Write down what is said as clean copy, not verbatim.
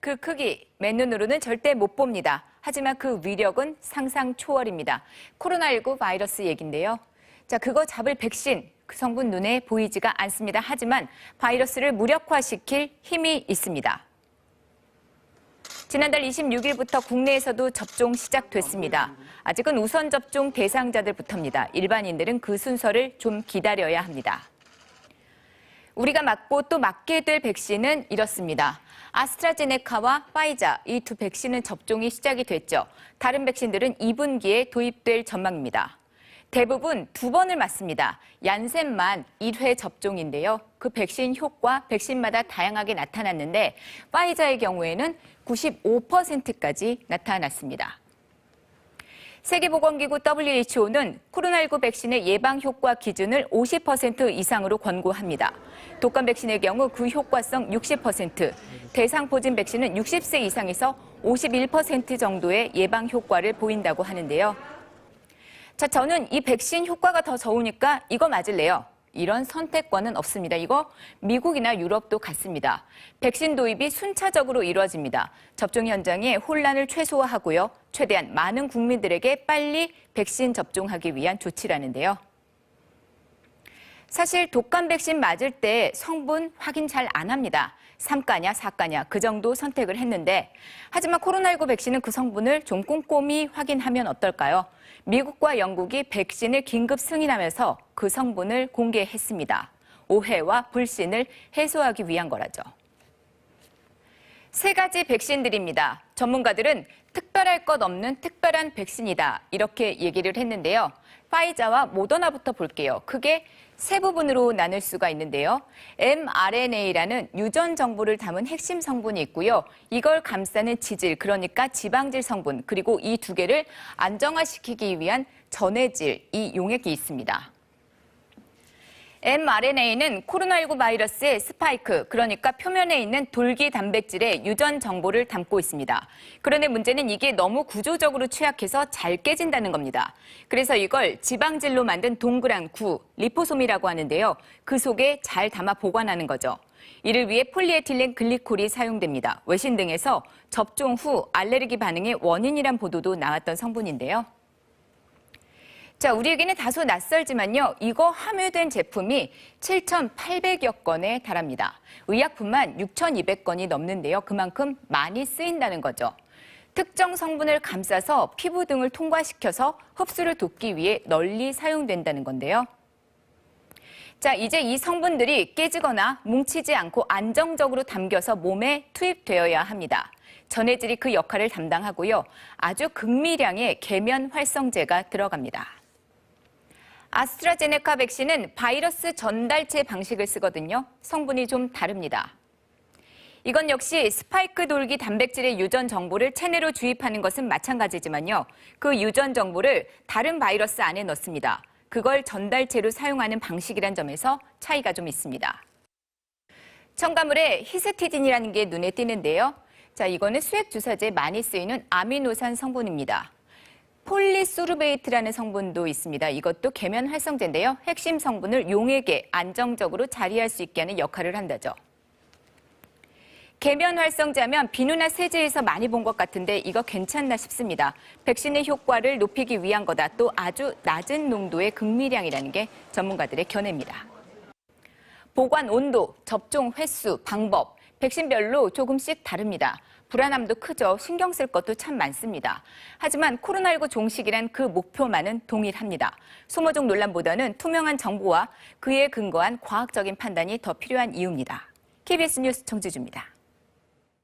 그 크기, 맨눈으로는 절대 못 봅니다. 하지만 그 위력은 상상 초월입니다. 코로나19 바이러스 얘긴데요. 자, 그거 잡을 백신, 그 성분 눈에 보이지가 않습니다. 하지만 바이러스를 무력화시킬 힘이 있습니다. 지난달 26일부터 국내에서도 접종 시작됐습니다. 아직은 우선 접종 대상자들부터입니다. 일반인들은 그 순서를 좀 기다려야 합니다. 우리가 맞고 또 맞게 될 백신은 이렇습니다. 아스트라제네카와 파이자 이 두 백신은 접종이 시작이 됐죠. 다른 백신들은 2분기에 도입될 전망입니다. 대부분 2번을 맞습니다. 얀센만 1회 접종인데요. 그 백신 효과 백신마다 다양하게 나타났는데 파이자의 경우에는 95%까지 나타났습니다. 세계보건기구 WHO는 코로나19 백신의 예방 효과 기준을 50% 이상으로 권고합니다. 독감 백신의 경우 그 효과성 60%, 대상포진 백신은 60세 이상에서 51% 정도의 예방 효과를 보인다고 하는데요. 자, 저는 이 백신 효과가 더 좋으니까 이거 맞을래요. 이런 선택권은 없습니다. 이거 미국이나 유럽도 같습니다. 백신 도입이 순차적으로 이루어집니다. 접종 현장에 혼란을 최소화하고요. 최대한 많은 국민들에게 빨리 백신 접종하기 위한 조치라는데요. 사실 독감 백신 맞을 때 성분 확인 잘 안 합니다. 3가냐 4가냐 그 정도 선택을 했는데 하지만 코로나19 백신은 그 성분을 좀 꼼꼼히 확인하면 어떨까요? 미국과 영국이 백신을 긴급 승인하면서 그 성분을 공개했습니다. 오해와 불신을 해소하기 위한 거라죠. 3가지 백신들입니다. 전문가들은 특별할 것 없는 특별한 백신이다 이렇게 얘기를 했는데요. 파이자와 모더나부터 볼게요. 크게 3부분으로 나눌 수가 있는데요. mRNA라는 유전 정보를 담은 핵심 성분이 있고요. 이걸 감싸는 지질, 그러니까 지방질 성분, 그리고 이 2개를 안정화시키기 위한 전해질, 이 용액이 있습니다. mRNA는 코로나19 바이러스의 스파이크, 그러니까 표면에 있는 돌기 단백질의 유전 정보를 담고 있습니다. 그런데 문제는 이게 너무 구조적으로 취약해서 잘 깨진다는 겁니다. 그래서 이걸 지방질로 만든 동그란 구, 리포솜이라고 하는데요. 그 속에 잘 담아 보관하는 거죠. 이를 위해 폴리에틸렌 글리콜이 사용됩니다. 외신 등에서 접종 후 알레르기 반응의 원인이란 보도도 나왔던 성분인데요. 자, 우리에게는 다소 낯설지만요. 이거 함유된 제품이 7,800여 건에 달합니다. 의약품만 6,200건이 넘는데요. 그만큼 많이 쓰인다는 거죠. 특정 성분을 감싸서 피부 등을 통과시켜서 흡수를 돕기 위해 널리 사용된다는 건데요. 자, 이제 이 성분들이 깨지거나 뭉치지 않고 안정적으로 담겨서 몸에 투입되어야 합니다. 전해질이 그 역할을 담당하고요. 아주 극미량의 계면 활성제가 들어갑니다. 아스트라제네카 백신은 바이러스 전달체 방식을 쓰거든요. 성분이 좀 다릅니다. 이건 역시 스파이크 돌기 단백질의 유전 정보를 체내로 주입하는 것은 마찬가지지만요. 그 유전 정보를 다른 바이러스 안에 넣습니다. 그걸 전달체로 사용하는 방식이란 점에서 차이가 좀 있습니다. 첨가물에 히스티딘이라는 게 눈에 띄는데요. 자, 이거는 수액주사제에 많이 쓰이는 아미노산 성분입니다. 폴리소르베이트라는 성분도 있습니다. 이것도 계면 활성제인데요. 핵심 성분을 용액에 안정적으로 자리할 수 있게 하는 역할을 한다죠. 계면 활성제하면 비누나 세제에서 많이 본 것 같은데 이거 괜찮나 싶습니다. 백신의 효과를 높이기 위한 거다. 또 아주 낮은 농도의 극미량이라는 게 전문가들의 견해입니다. 보관 온도, 접종 횟수, 방법, 백신별로 조금씩 다릅니다. 불안함도 크죠. 신경 쓸 것도 참 많습니다. 하지만 코로나19 종식이란 그 목표만은 동일합니다. 소모적 논란보다는 투명한 정보와 그에 근거한 과학적인 판단이 더 필요한 이유입니다. KBS 뉴스 정지주입니다.